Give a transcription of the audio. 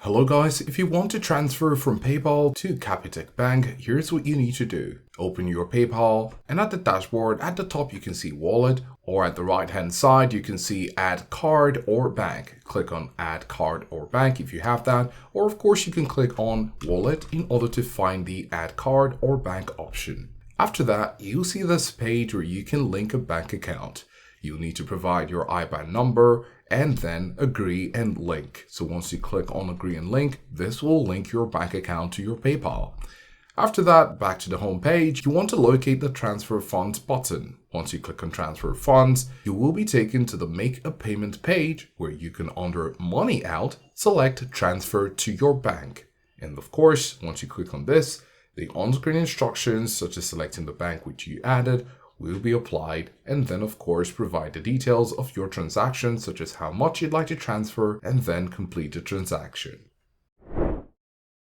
Hello guys, if you want to transfer from PayPal to Capitec Bank, here's what you need to do. Open your PayPal and at the dashboard at the top you can see wallet, or at the right hand side you can see add card or bank. Click on add card or bank if you have that, or of course you can click on wallet in order to find the add card or bank option. After that, you'll see this page where you can link a bank account. You'll need to provide your IBAN number and then agree and link. So once you click on agree and link, this will link your bank account to your PayPal. After that, back to the home page, you want to locate the transfer funds button. Once you click on transfer funds, you will be taken to the make a payment page where you can, under money out, select transfer to your bank. And of course, once you click on this, the on-screen instructions such as selecting the bank which you added will be applied, and then of course provide the details of your transaction such as how much you'd like to transfer and then complete the transaction.